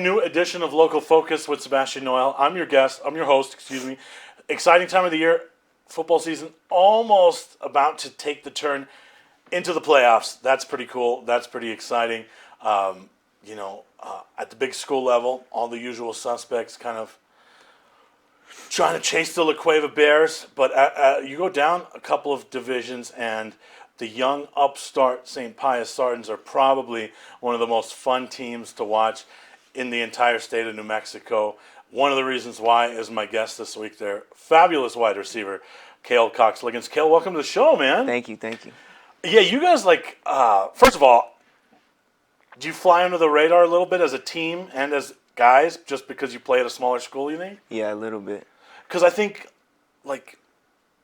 brand new edition of Local Focus with Sebastian Noel. I'm your guest. I'm your host, excuse me. Exciting time of the year. Football season almost about to take the turn into the playoffs. That's pretty cool. That's pretty exciting. At the big school level, all the usual suspects kind of trying to chase the La Cueva Bears. But you go down a couple of divisions, and the young upstart St. Pius Sardins are probably one of the most fun teams to watch in the entire state of New Mexico. One of the reasons why is my guest this week, their fabulous wide receiver, Cayl Cox-Liggins. Cayl, welcome to the show, man. Thank you. Yeah, you guys, first of all, do you fly under the radar a little bit as a team and as guys just because you play at a smaller school, you think? Yeah, a little bit. Because I think,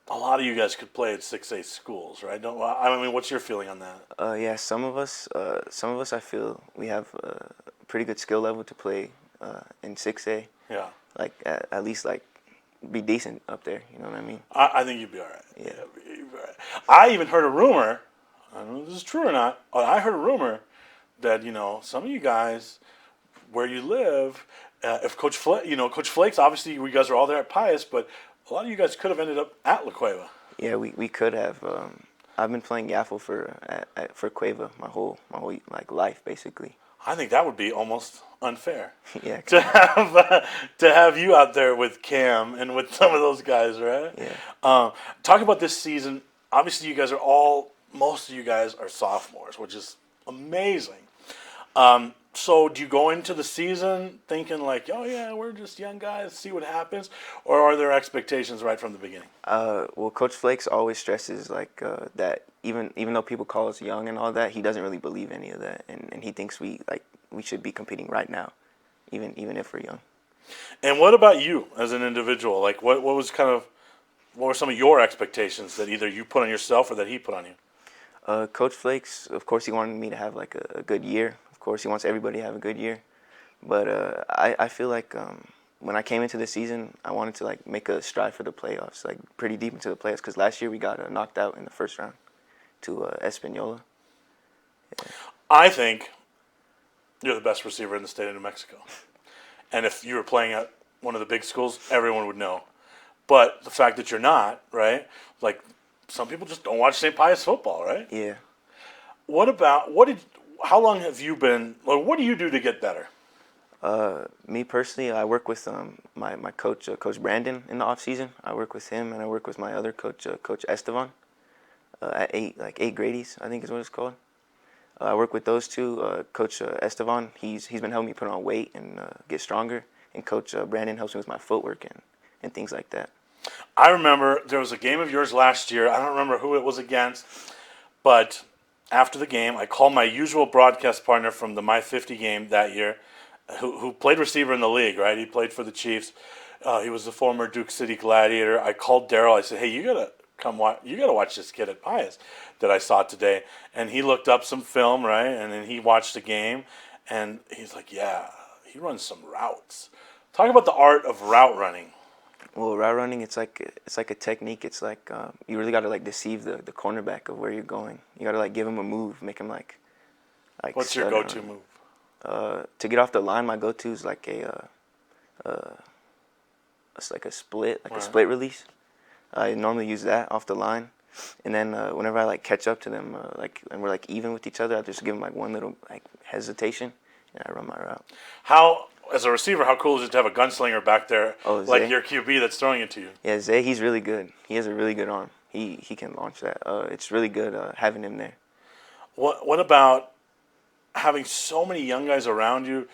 a lot of you guys could play at 6A schools, right? What's your feeling on that? Yeah, some of us, I feel we have a pretty good skill level to play in 6A. Yeah. At least be decent up there. You know what I mean? I think you'd be all right. Yeah. You'd be all right. I even heard a rumor. I don't know if this is true or not. I heard a rumor that some of you guys, where you live, if Coach Flake's, obviously you guys are all there at Pius, but a lot of you guys could have ended up at La Cueva. Yeah, we could have. I've been playing Yaffle for Cueva my whole life basically. I think that would be almost unfair. Yeah. To have you out there with Cam and with some of those guys, right? Yeah. Talk about this season. Obviously, most of you guys are sophomores, which is amazing. So do you go into the season thinking oh yeah, we're just young guys, see what happens, or are there expectations right from the beginning? Well, Coach Flakes always stresses that even though people call us young and all that, he doesn't really believe any of that, and he thinks we should be competing right now, even if we're young. And what about you as an individual? What were some of your expectations that either you put on yourself or that he put on you? Coach Flakes, of course, he wanted me to have a good year. Of course, he wants everybody to have a good year. But I feel when I came into the season, I wanted to make a stride for the playoffs, pretty deep into the playoffs. Because last year we got knocked out in the first round to Espanola. Yeah. I think you're the best receiver in the state of New Mexico. And if you were playing at one of the big schools, everyone would know. But the fact that you're not, right? Some people just don't watch St. Pius football, right? Yeah. How long have you been, what do you do to get better? Me personally, I work with my coach, Coach Brandon, in the off season. I work with him, and I work with my other coach, Coach Estevan, at 8 Grady's, I think is what it's called. I work with those two. Coach Estevan, he's been helping me put on weight and get stronger, and Coach Brandon helps me with my footwork and things like that. I remember there was a game of yours last year. I don't remember who it was against, but after the game, I called my usual broadcast partner from the My 50 game that year, who played receiver in the league, right? He played for the Chiefs. He was the former Duke City Gladiator. I called Daryl. I said, hey, you gotta come watch. You gotta watch this kid at Pius that I saw today. And he looked up some film, right? And then he watched the game, and he's like, yeah, he runs some routes. Talk about the art of route running. Well, route running, it's like a technique. It's you really got to deceive the cornerback of where you're going. You got to give him a move, make him like. What's your go-to move? To get off the line, my go-to is it's a split, a split release. I normally use that off the line, and then whenever I catch up to them, and we're even with each other, I just give them one little hesitation, and I run my route. As a receiver, how cool is it to have a gunslinger back there, your QB that's throwing it to you? Yeah, Zay, he's really good. He has a really good arm. He can launch that. It's really good having him there. What about having so many young guys around you?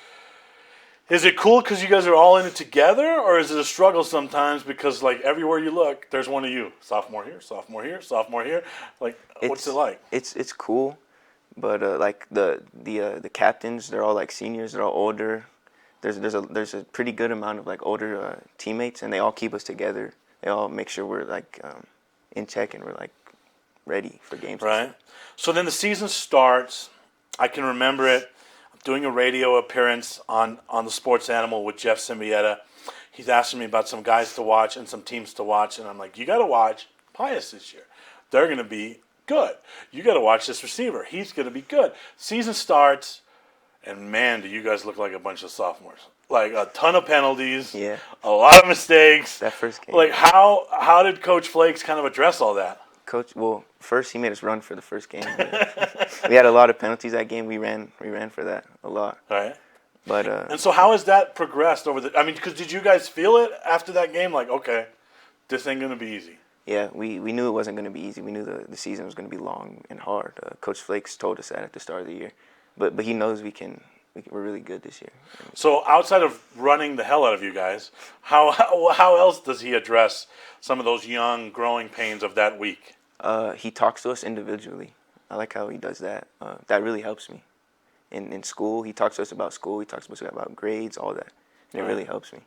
Is it cool because you guys are all in it together, or is it a struggle sometimes because everywhere you look, there's one of you, sophomore here, sophomore here, sophomore here? What's it like? It's cool, but the captains, they're all seniors. They're all older. There's a pretty good amount of older teammates, and they all keep us together. They all make sure we're in check and we're ready for games. Right. So then the season starts. I can remember it. I'm doing a radio appearance on the Sports Animal with Jeff Symbieta. He's asking me about some guys to watch and some teams to watch, and I'm like, you got to watch Pius this year. They're going to be good. You got to watch this receiver. He's going to be good. Season starts. and man, do you guys look like a bunch of sophomores. Like a ton of penalties, Yeah. a lot of mistakes. That first game. Like how did Coach Flakes kind of address all that? Coach, well, first he made us run for the first game. We had a lot of penalties that game. We ran for that a lot. All right. But And so how has that progressed over the? I mean, because did you guys feel it after that game? Like, okay, this ain't gonna be easy. yeah, we knew it wasn't going to be easy. We knew the season was going to be long and hard. Coach Flakes told us that at the start of the year. But he knows we're really good this year. So outside of running the hell out of you guys, how else does he address some of those young growing pains of that week? He talks to us individually. I like how he does that. That really helps me. In school, he talks to us about school. He talks to us about grades, all that. And it really helps me.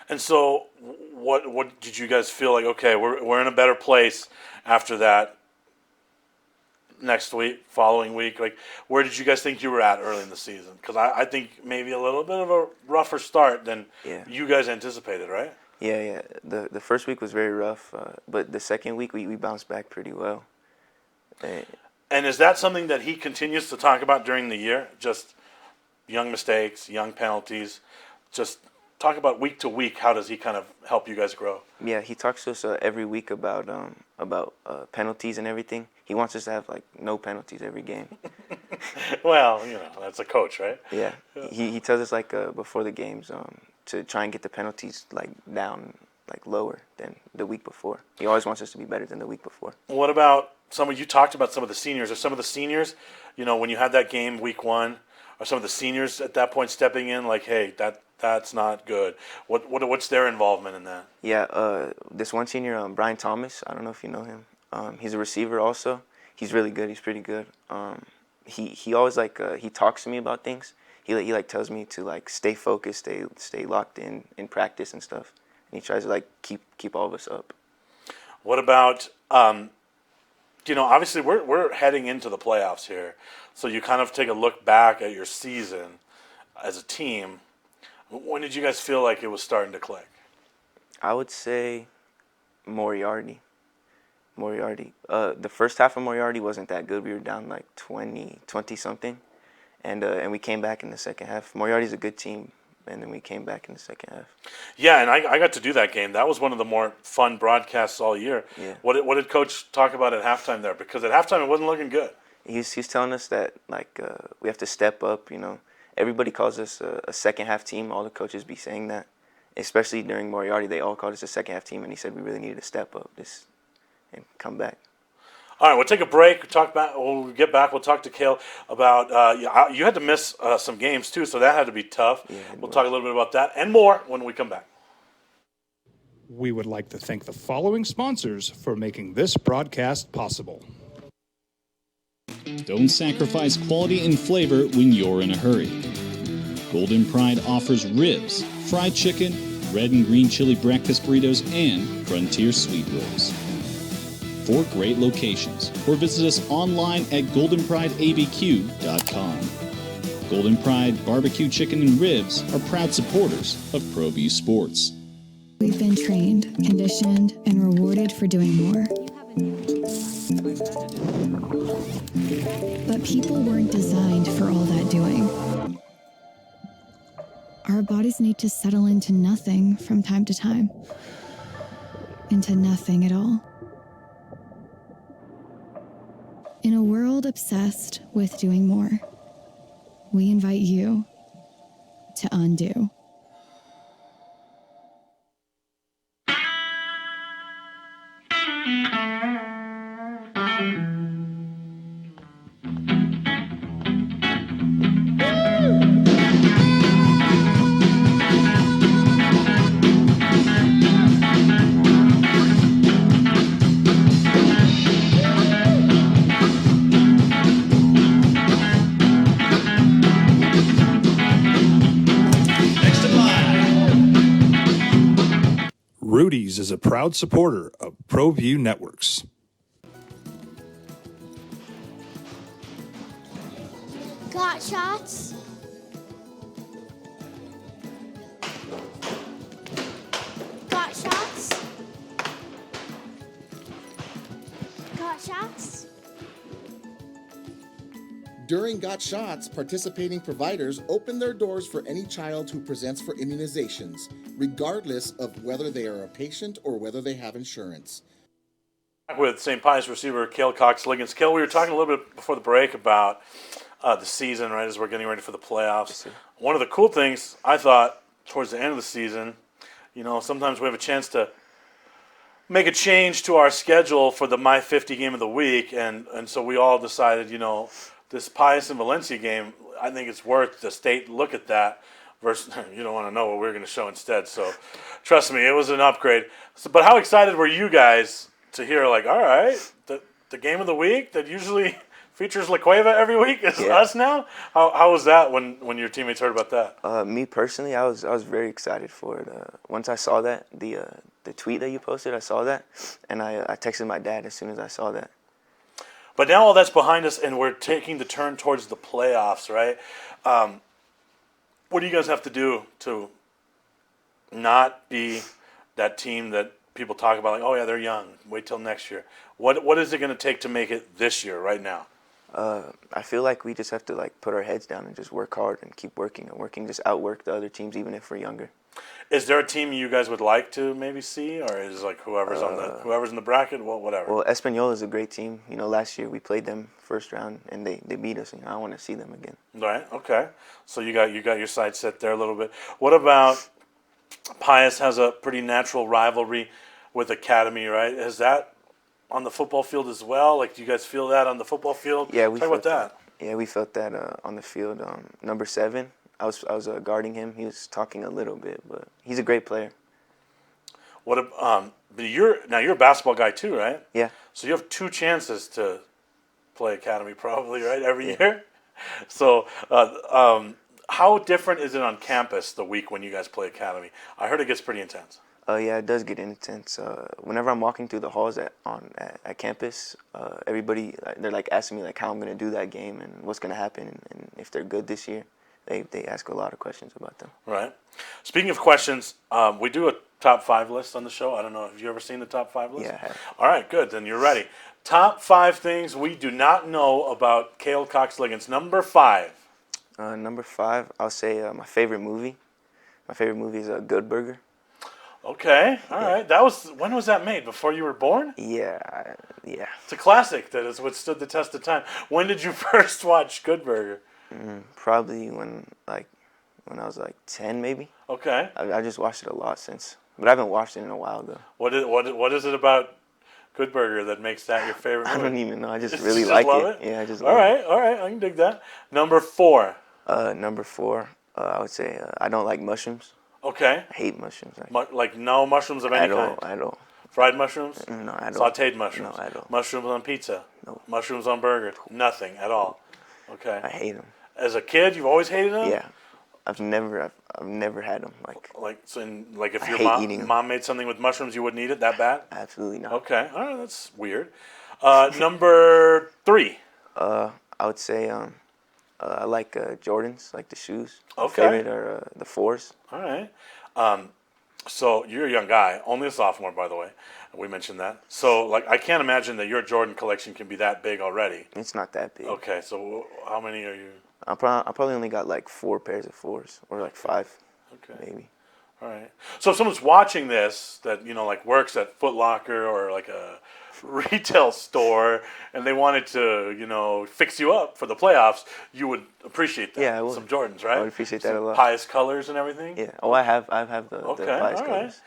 And so, what did you guys feel like? Okay, we're in a better place after that. Next week, following week, like where did you guys think you were at early in the season? Because I think maybe a little bit of a rougher start than you guys anticipated, right? Yeah. The first week was very rough, but the second week we bounced back pretty well. And is that something that he continues to talk about during the year? Just young mistakes, young penalties, just talk about week to week. How does he kind of help you guys grow? Yeah, he talks to us every week about penalties and everything. He wants us to have like no penalties every game. Well, that's a coach, right? Yeah. He tells us like before the games to try and get the penalties like down like lower than the week before. He always wants us to be better than the week before. What about you talked about some of the seniors? Are some of the seniors, when you had that game week 1, are some of the seniors at that point stepping in like, hey, that's not good? What's their involvement in that? Yeah, this one senior, Brian Thomas, I don't know if you know him. He's a receiver also. He's really good. He's pretty good. He always he talks to me about things. He tells me to like stay focused, stay locked in practice and stuff. And he tries to like keep all of us up. What about obviously we're heading into the playoffs here, so you kind of take a look back at your season as a team. When did you guys feel like it was starting to click? I would say Moriarty. The first half of Moriarty wasn't that good. We were down like 20 something, and we came back in the second half. Moriarty's a good team, and then we came back in the second half. Yeah, and I got to do that game. That was one of the more fun broadcasts all year. Yeah. What did Coach talk about at halftime there? Because at halftime it wasn't looking good. He's telling us that we have to step up. Everybody calls us a second half team. All the coaches be saying that, especially during Moriarty. They all called us a second half team, and he said we really needed to step up and come back. All right, we'll take a break. We'll get back. We'll talk to Cayl about you had to miss some games too, so that had to be tough. Yeah, we'll talk a little bit about that and more when we come back. We would like to thank the following sponsors for making this broadcast possible. Don't sacrifice quality and flavor when you're in a hurry. Golden Pride offers ribs, fried chicken, red and green chili breakfast burritos, and Frontier sweet rolls. 4 great locations, or visit us online at goldenprideabq.com. Golden Pride Barbecue Chicken and Ribs are proud supporters of ProView Sports. We've been trained, conditioned, and rewarded for doing more. But people weren't designed for all that doing. Our bodies need to settle into nothing from time to time. Into nothing at all. In a world obsessed with doing more, we invite you to undo. Rudy's is a proud supporter of ProView Networks. Got shots? Got shots? Got shots? During Got Shots, participating providers open their doors for any child who presents for immunizations, regardless of whether they are a patient or whether they have insurance. Back with St. Pius receiver Cayl Cox-Liggins. Cayl, we were talking a little bit before the break about the season, right, as we're getting ready for the playoffs. One of the cool things I thought towards the end of the season, sometimes we have a chance to make a change to our schedule for the My 50 game of the week, and so we all decided, this Pius and Valencia game, I think it's worth the state look at that versus you don't want to know what we're going to show instead. So trust me, it was an upgrade. But how excited were you guys to hear, like, all right, the game of the week that usually features La Cueva every week is us now? How was that when your teammates heard about that? Me personally, I was very excited for it. Once I saw that, the tweet that you posted, I saw that, and I texted my dad as soon as I saw that. But now all that's behind us, and we're taking the turn towards the playoffs, right? What do you guys have to do to not be that team that people talk about, like, oh, yeah, they're young, wait till next year? What is it going to take to make it this year, right now? I feel like we just have to, like, put our heads down and just work hard and keep working and working, just outwork the other teams, even if we're younger. Is there a team you guys would like to maybe see, or is it like whoever's in the bracket, well, whatever? Well, Espanola is a great team. Last year we played them first round and they beat us, and I want to see them again. Right. Okay. So you got your sights set there a little bit. What about Pius? Has a pretty natural rivalry with Academy, right? Is that on the football field as well? Like, do you guys feel that on the football field? Yeah, we talk about that. Yeah, we felt that on the field. Number 7. I was guarding him. He was talking a little bit, but he's a great player. But you're a basketball guy too, right? Yeah. So you have 2 chances to play Academy probably, right, every year. So how different is it on campus the week when you guys play Academy? I heard it gets pretty intense. Yeah, it does get intense. Whenever I'm walking through the halls at campus, everybody, they're like asking me like how I'm gonna do that game and what's gonna happen and if they're good this year. They ask a lot of questions about them. Right. Speaking of questions, we do a top 5 list on the show. I don't know. Have you ever seen the top 5 list? Yeah, I have. All right, good. Then you're ready. Top 5 things we do not know about Cayl Cox-Liggins. Number 5. Number 5, I'll say my favorite movie. My favorite movie is Good Burger. Okay. All right. When was that made? Before you were born? Yeah. It's a classic that has withstood the test of time. When did you first watch Good Burger? Probably when I was like 10, maybe. Okay. I just watched it a lot since, but I haven't watched it in a while though. What is it about Good Burger that makes that your favorite movie? I don't even know. I just really like it. Yeah, I just love it. All right. I can dig that. Number 4. Number 4, I would say I don't like mushrooms. Okay. I hate mushrooms. Like no mushrooms of any kind? At all. Fried mushrooms? No, I don't. Sauteed mushrooms? No, I don't. Mushrooms on pizza? No. Mushrooms on burger? Nothing at all? Okay. I hate them. As a kid, you've always hated them? Yeah. I've never had them. If your mom made something with mushrooms, you wouldn't eat it that bad? Absolutely not. Okay. All right, that's weird. Number 3. I would say I like Jordans, like the shoes. Okay. My favorite are the 4s. All right. So you're a young guy, only a sophomore, by the way. We mentioned that. So, I can't imagine that your Jordan collection can be that big already. It's not that big. Okay, so how many are you? I probably only got like 4 pairs of 4s, or like 5, maybe. All right. So if someone's watching this that works at Foot Locker or like a retail store, and they wanted to fix you up for the playoffs, you would appreciate that. Yeah, I would. Some Jordans, right? I would appreciate that a lot. Pious colors and everything. Yeah. Oh, I have the Pious colors.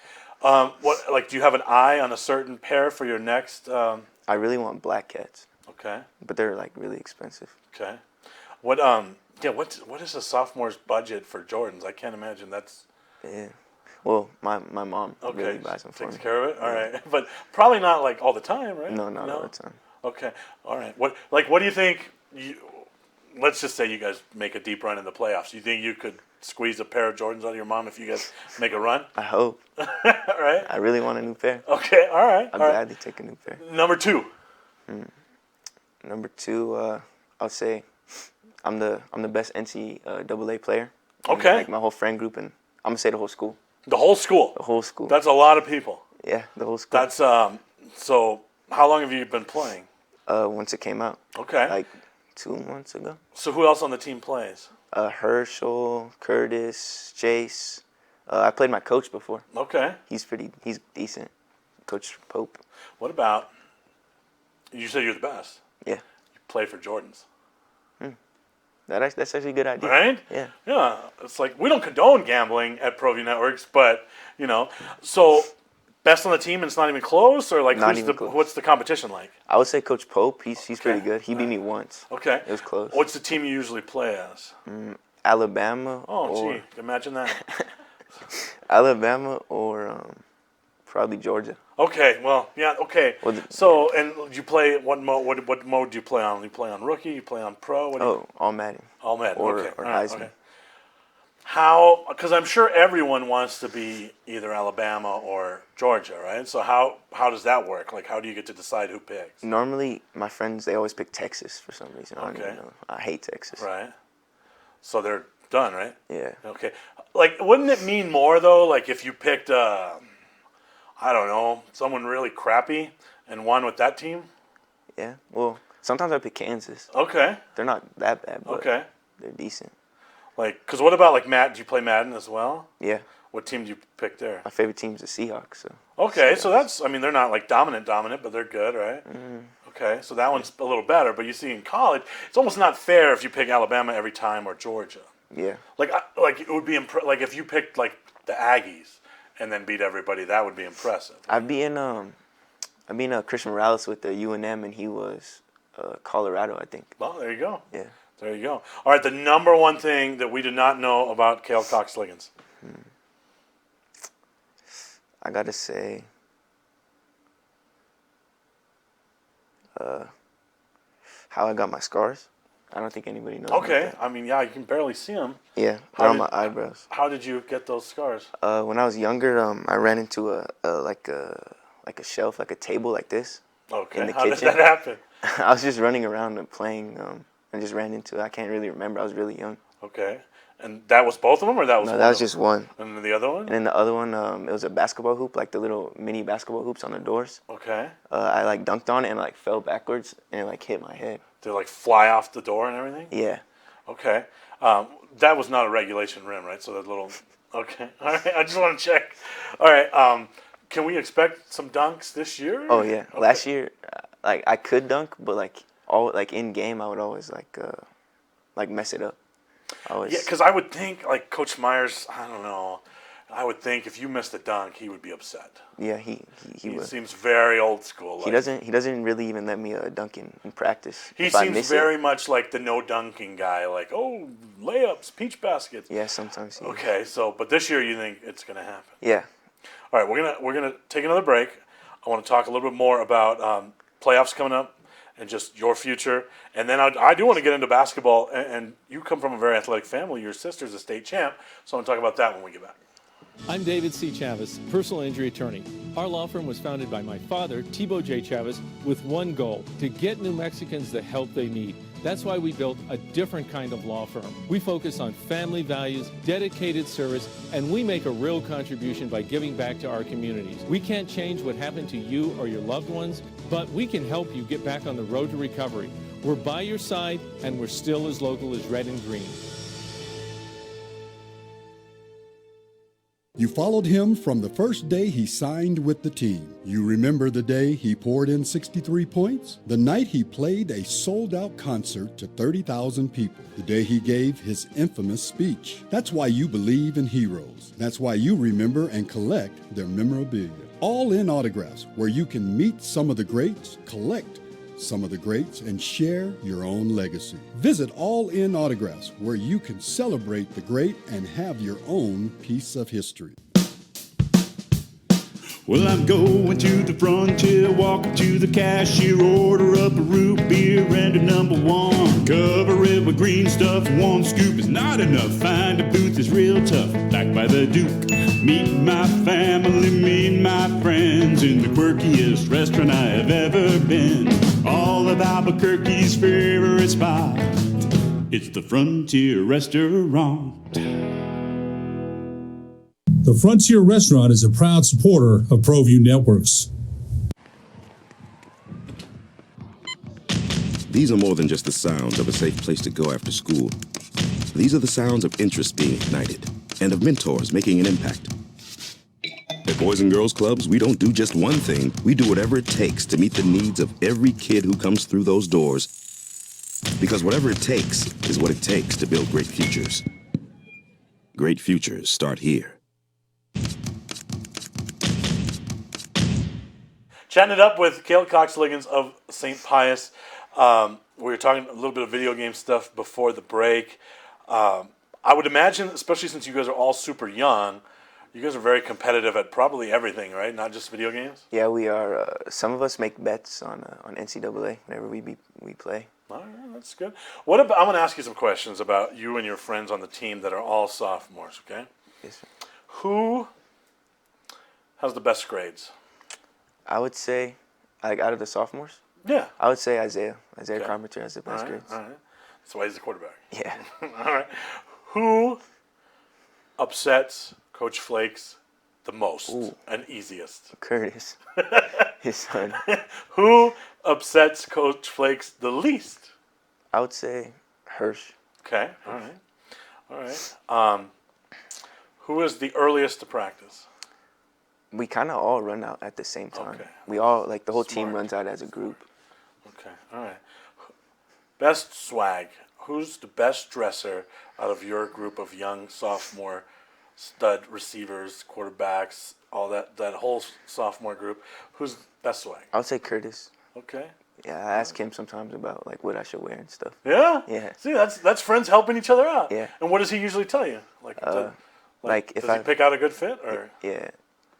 Do you have an eye on a certain pair for your next? I really want black cats. Okay. But they're like really expensive. Okay. What is a sophomore's budget for Jordans? I can't imagine that's. Yeah. Well, my mom really buys them for me. Takes care of it. All right, but probably not like all the time, right? No, not all the time. Okay. All right. What do you think? Let's just say you guys make a deep run in the playoffs. You think you could squeeze a pair of Jordans out of your mom if you guys make a run? I hope. Right. I really want a new pair. Okay. All right. I'll gladly take a new pair. Number 2. Number 2, I'll say I'm the best NCAA player. Okay. Like my whole friend group, and I'm gonna say the whole school. The whole school. The whole school. That's a lot of people. Yeah, the whole school. That's so. How long have you been playing? Once it came out. Okay. Like 2 months ago. So who else on the team plays? Herschel, Curtis, Chase. I played my coach before. Okay. He's decent. Coach Pope. What about, you said you're the best. Yeah. You play for Jordans. That's actually a good idea. Right? Yeah. Yeah. It's like, we don't condone gambling at ProView Networks, but, you know, so best on the team and it's not even close? Or like, Not even close. What's the competition like? I would say Coach Pope. He's pretty Okay. good. He beat me once. Okay. It was close. What's the team you usually play as? Alabama. Oh, gee. Imagine that. Alabama or probably Georgia. Okay, well, yeah, okay. Well, So, and you play, what mode do you play on? You play on rookie, you play on pro? What do you, All Madden. all Madden, or- okay. or all right, Heisman. okay. How, because I'm sure everyone wants to be either Alabama or Georgia, right? So how does that work? Like, how do you get to decide who picks? Normally, my friends, they always pick Texas for some reason. I don't Okay. even know. I hate Texas. Right? So they're done, right? Yeah. Okay. Like, wouldn't it mean more, though, like if you picked, I don't know, someone really crappy and won with that team? Yeah. Well, sometimes I pick Kansas. Okay. They're not that bad, but Okay. they're decent. Like, because what about, like, Matt? Do you play Madden as well? Yeah. What team do you pick there? My favorite team's the Seahawks. So. Okay, Seahawks. so that's, I mean, they're not, like, dominant, but they're good, right? Okay, so that one's a little better. But you see in college, it's almost not fair if you pick Alabama every time or Georgia. Yeah. Like it would be, like, if you picked, like, the Aggies and then beat everybody, that would be impressive. I've been Christian Morales with the UNM, and he was Colorado, I think. Well, there you go. Yeah. There you go. All right, the number one thing that we did not know about Cayl Cox-Liggins. I gotta say, how I got my scars. I don't think anybody knows. Okay, about that. I mean, yeah, you can barely see them. Yeah, How they're on did- my eyebrows. How did you get those scars? When I was younger, I ran into a shelf, like a table like this. Okay, in the how did kitchen. that happen? I was just running around and playing, and just ran into it. I can't really remember. I was really young. Okay, and that was both of them, or that was No, one that was of them? just one. And then the other one? And then the other one, it was a basketball hoop, like the little mini basketball hoops on the doors. Okay. I like dunked on it and like fell backwards and it like hit my head. Did it like fly off the door and everything? Yeah. Okay. That was not a regulation rim, right? So that little. Okay. All right. I just want to check. All right. Can we expect some dunks this year? Oh yeah. Okay. Last year, like I could dunk, but like in game, I would always like mess it up. Yeah, because I would think like Coach Myers. I don't know. I would think if you missed a dunk, he would be upset. Yeah, he would. Seems very old school. He doesn't really even let me dunk in practice. He if I seems miss very it. much like the no dunking guy. Like, oh, layups, peach baskets. Yeah, sometimes. He is. Okay, so but this year you think it's gonna happen? Yeah. All right, we're gonna take another break. I want to talk a little bit more about playoffs coming up and just your future, and then I do want to get into basketball. And you come from a very athletic family. Your sister's a state champ, so I want to talk about that when we get back. I'm David C. Chavis, personal injury attorney. Our law firm was founded by my father, Thibaut J. Chavis, with one goal: to get New Mexicans the help they need. That's why we built a different kind of law firm. We focus on family values, dedicated service, and we make a real contribution by giving back to our communities. We can't change what happened to you or your loved ones, but we can help you get back on the road to recovery. We're by your side, and we're still as local as red and green. You followed him from the first day he signed with the team. You remember the day he poured in 63 points? The night he played a sold-out concert to 30,000 people. The day he gave his infamous speech. That's why you believe in heroes. That's why you remember and collect their memorabilia. All in Autographs, where you can meet some of the greats, collect some of the greats, and share your own legacy. Visit All In Autographs, where you can celebrate the great and have your own piece of history. Well, I'm going to the frontier, walking to the cashier, order up a root beer and a number one. Cover it with green stuff, one scoop is not enough. Find a booth is real tough, back by the Duke. Meet my family, meet my friends in the quirkiest restaurant I have ever been. All of Albuquerque's favorite spot, it's the Frontier Restaurant. The Frontier Restaurant is a proud supporter of ProView Networks. These are more than just the sounds of a safe place to go after school. These are the sounds of interest being ignited and of mentors making an impact. At Boys and Girls Clubs, we don't do just one thing. We do whatever it takes to meet the needs of every kid who comes through those doors. Because whatever it takes is what it takes to build great futures. Great futures start here. Chatting it up with Cayl Cox-Liggins of St. Pius. We were talking a little bit of video game stuff before the break. I would imagine, especially since you guys are all super young, you guys are very competitive at probably everything, right? Not just video games? Yeah, we are. Some of us make bets on NCAA whenever we play. All right, that's good. What about? I'm going to ask you some questions about you and your friends on the team that are all sophomores. Okay. Yes, sir. Who has the best grades? I would say, like out of the sophomores. Yeah. I would say Isaiah Okay. Carpenter has the best grades. All right. That's why he's the quarterback. Yeah. All right. Who upsets Coach Flakes the most and easiest? Curtis, his son. Who upsets Coach Flakes the least? I would say Hirsch. Okay. All right. Who is the earliest to practice? We kind of all run out at the same time. Okay. We all, like the whole team Smart. runs out as a group. Okay. All right. Best swag. Who's the best dresser out of your group of young sophomore stud receivers, quarterbacks, all that whole sophomore group? Who's best swag? I would say Curtis. Okay. Yeah, I ask him sometimes about like what I should wear and stuff. Yeah. Yeah. See, that's friends helping each other out. Yeah. And what does he usually tell you? Like if does he pick out a good fit or? Yeah.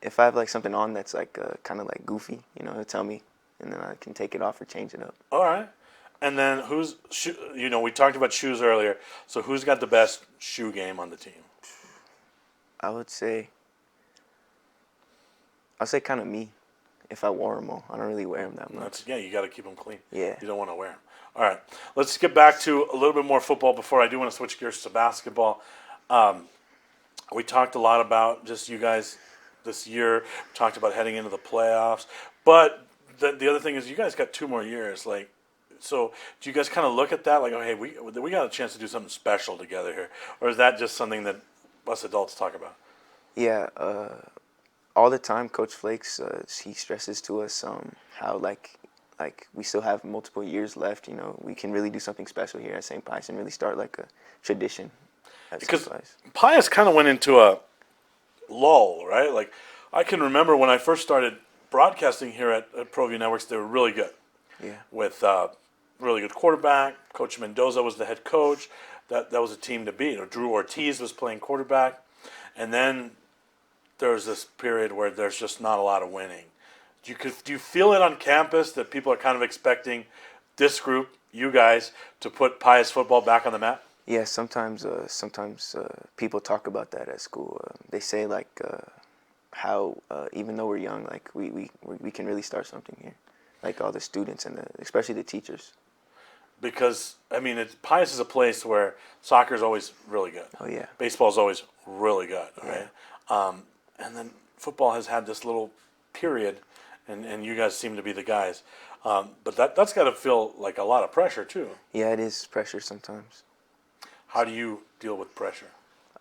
If I have like something on that's like kind of like goofy, he'll tell me, and then I can take it off or change it up. All right. And then we talked about shoes earlier. So who's got the best shoe game on the team? I would say kind of me. If I wore them all, I don't really wear them that much. You got to keep them clean. Yeah. You don't want to wear them. All right. Let's get back to a little bit more football before I do want to switch gears to basketball. We talked a lot about just you guys this year. We talked about heading into the playoffs. But the other thing is you guys got 2 more years. So do you guys kind of look at that like, oh, hey, we got a chance to do something special together here? Or is that just something that us adults talk about? Yeah, all the time, Coach Flakes, he stresses to us how like we still have multiple years left. We can really do something special here at St. Pius and really start like a tradition at Because St. Pius. Pius kind of went into a lull, right? Like I can remember when I first started broadcasting here at ProView Networks, they were really good. Yeah. With really good quarterback. Coach Mendoza was the head coach. That was a team to beat. Drew Ortiz was playing quarterback. And then there was this period where there's just not a lot of winning. Do you feel it on campus that people are kind of expecting this group, you guys, to put Pius football back on the map? Yeah, sometimes people talk about that at school. They say like how even though we're young, like we can really start something here, like all the students and especially the teachers. Because Pius is a place where soccer is always really good. Oh yeah. Baseball is always really good, right? And then football has had this little period, and you guys seem to be the guys. But that's got to feel like a lot of pressure too. Yeah, it is pressure sometimes. How do you deal with pressure?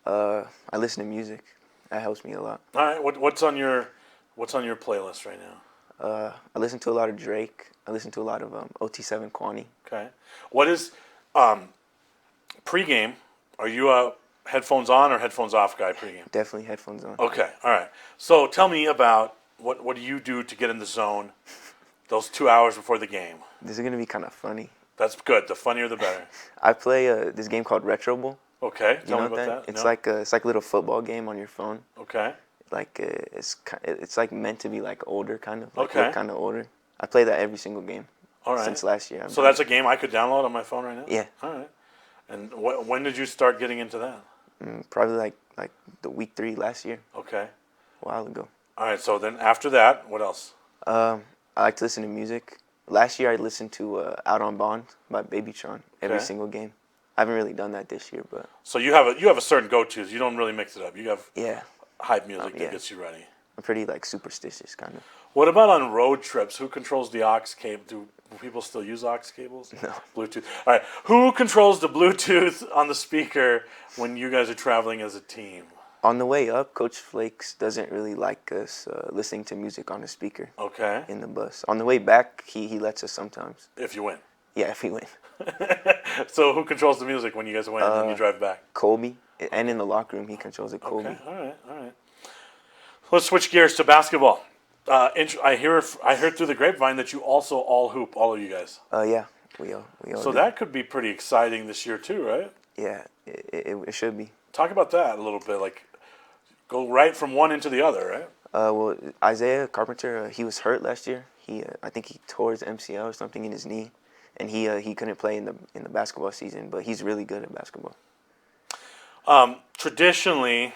I listen to music. That helps me a lot. All right, what's on your playlist right now? I listen to a lot of Drake. I listen to a lot of OT7 Kwani. Okay. What is pregame? Are you a headphones on or headphones off guy pregame? Definitely headphones on. Okay. All right. So tell me about what do you do to get in the zone those 2 hours before the game? This is gonna be kind of funny. That's good. The funnier the better. I play this game called Retro Bowl. Okay. Tell me about that. It's like a little football game on your phone. Okay. Like it's like meant to be like older kind of. Like okay. Kind of older. I play that every single game. All right. Since last year. So that's a game I could download on my phone right now? Yeah. All right. And when did you start getting into that? Probably like the week 3 last year. Okay. A while ago. All right. So then after that, what else? I like to listen to music. Last year I listened to Out on Bond by Babytron every single game. I haven't really done that this year, but. So you have a certain go-tos. You don't really mix it up. You have hype music that gets you ready. I'm pretty like superstitious kind of. What about on road trips? Who controls the aux cable? Do people still use aux cables? No. Bluetooth. All right. Who controls the Bluetooth on the speaker when you guys are traveling as a team? On the way up, Coach Flakes doesn't really like us listening to music on the speaker. Okay. In the bus. On the way back, he lets us sometimes. If you win. Yeah, if we win. So who controls the music when you guys win and you drive back? Colby. And in the locker room, he controls it. Colby. Okay. All right. Let's switch gears to basketball. I heard through the grapevine that you also all hoop, all of you guys. Yeah, we all. So that could be pretty exciting this year too, right? Yeah, it should be. Talk about that a little bit. Like, go right from one into the other, right? Well, Isaiah Carpenter, he was hurt last year. I think he tore his MCL or something in his knee, and he couldn't play in the basketball season. But he's really good at basketball. Traditionally,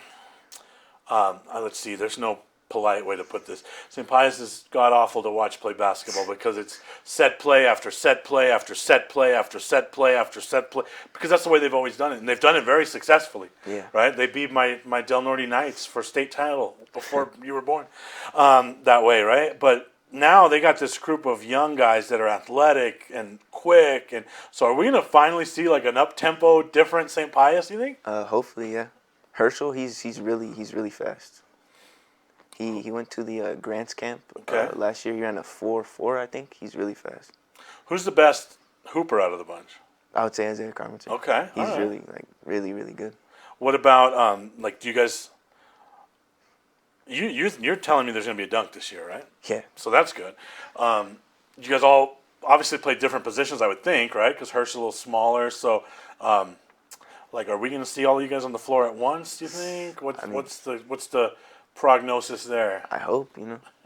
let's see. There's no polite way to put this. St. Pius is god awful to watch play basketball because it's set play after set play after set play after set play after set play, because that's the way they've always done it, and they've done it very successfully. Yeah. Right. They beat my Del Norte Knights for state title before you were born. That way, right? But now they got this group of young guys that are athletic and quick, and so are we going to finally see like an up tempo, different St. Pius? You think? Hopefully, yeah. Herschel, he's really fast. He went to the Grants camp last year. He ran a 4.4, I think. He's really fast. Who's the best hooper out of the bunch? I would say Isaiah Carpenter. Okay, he's really good. What about do you guys? You're telling me there's going to be a dunk this year, right? Yeah. So that's good. You guys all obviously play different positions, I would think, right? Because Hirsch's a little smaller. So, are we going to see all you guys on the floor at once? Do you think? What's the prognosis there? I hope,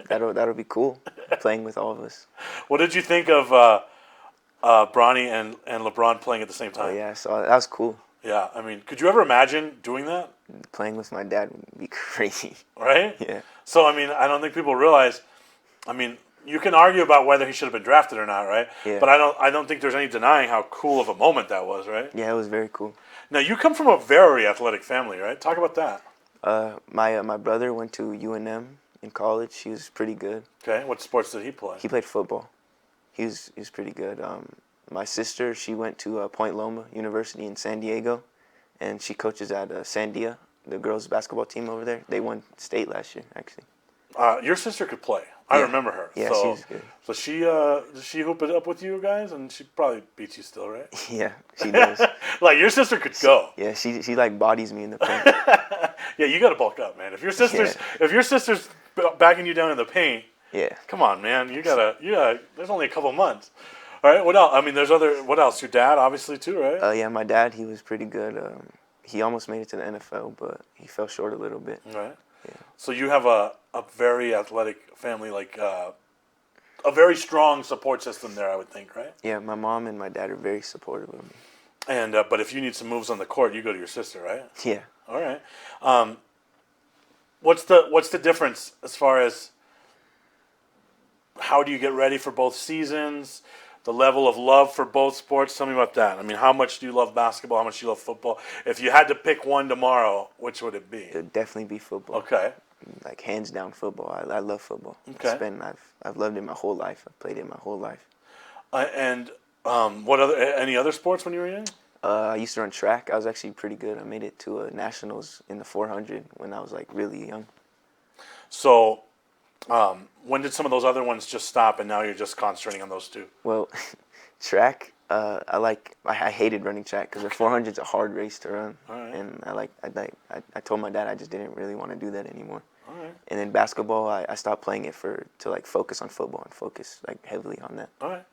that'll be cool, playing with all of us. What did you think of Bronny and LeBron playing at the same time? Oh yeah, I saw that. That was cool. Yeah, I mean, could you ever imagine doing that? Playing with my dad would be crazy. Right? Yeah. So, I mean, I don't think people realize, I mean, you can argue about whether he should have been drafted or not, right? Yeah. But I don't think there's any denying how cool of a moment that was, right? Yeah, it was very cool. Now, you come from a very athletic family, right? Talk about that. My brother went to UNM in college. He was pretty good. Okay, what sports did he play? He played football. He was pretty good. My sister, she went to Point Loma University in San Diego, and she coaches at Sandia, the girls' basketball team over there. They won state last year, actually. Your sister could play. I remember her. Yeah, so, she was good. So does she hoop it up with you guys? And she probably beats you still, right? Yeah, she does. Like, your sister could go. Yeah, she like bodies me in the paint. Yeah, you got to bulk up, man. If your sister's backing you down in the paint, yeah, come on, man. You gotta. There's only a couple months. All right. What else? I mean, what else? Your dad, obviously, too, right? Yeah, my dad, he was pretty good. He almost made it to the NFL, but he fell short a little bit. Right. Yeah. So you have a very athletic family, like a very strong support system there, I would think, right? Yeah, my mom and my dad are very supportive of me. And but if you need some moves on the court, you go to your sister, right? Yeah. All right. What's the difference as far as how do you get ready for both seasons? The level of love for both sports. Tell me about that. I mean, how much do you love basketball? How much do you love football? If you had to pick one tomorrow, which would it be? It would definitely be football. Okay. Like hands down football. I love football. Okay. I've loved it my whole life. I've played it my whole life. And any other sports when you were young? I used to run track. I was actually pretty good. I made it to nationals in the 400 when I was like really young. So, when did some of those other ones just stop, and now you're just concentrating on those two? Well, track. I hated running track because the 400 is a hard race to run, and I told my dad I just didn't really want to do that anymore. All right. And then basketball, I stopped playing it to like focus on football and focus like heavily on that. All right.